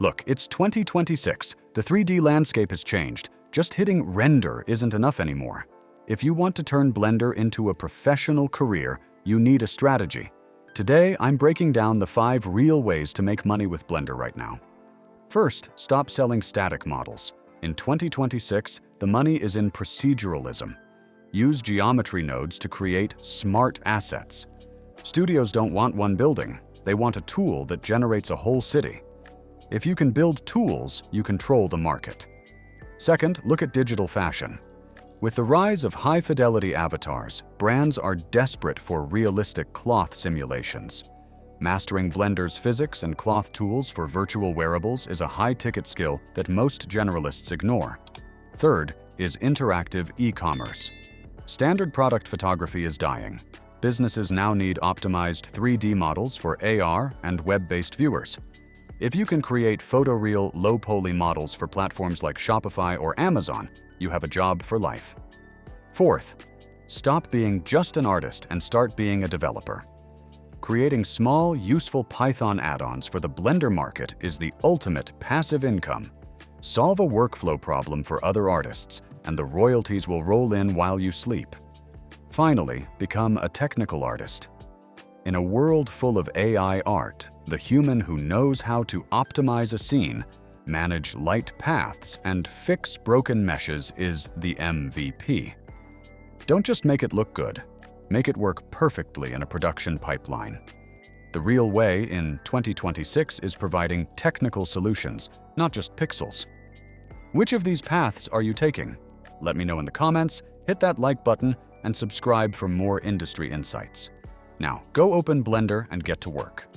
Look, it's 2026. The 3D landscape has changed. Just hitting render isn't enough anymore. If you want to turn Blender into a professional career, you need a strategy. Today, I'm breaking down the 5 real ways to make money with Blender right now. First, stop selling static models. In 2026, the money is in proceduralism. Use geometry nodes to create smart assets. Studios don't want one building. They want a tool that generates a whole city. If you can build tools, you control the market. Second, look at digital fashion. With the rise of high-fidelity avatars, brands are desperate for realistic cloth simulations. Mastering Blender's physics and cloth tools for virtual wearables is a high-ticket skill that most generalists ignore. Third is interactive e-commerce. Standard product photography is dying. Businesses now need optimized 3D models for AR and web-based viewers. If you can create photoreal, low-poly models for platforms like Shopify or Amazon, you have a job for life. Fourth, stop being just an artist and start being a developer. Creating small, useful Python add-ons for the Blender market is the ultimate passive income. Solve a workflow problem for other artists, and the royalties will roll in while you sleep. Finally, become a technical artist. In a world full of AI art, the human who knows how to optimize a scene, manage light paths, and fix broken meshes is the MVP. Don't just make it look good. Make it work perfectly in a production pipeline. The real way in 2026 is providing technical solutions, not just pixels. Which of these paths are you taking? Let me know in the comments, hit that like button, and subscribe for more industry insights. Now, go open Blender and get to work.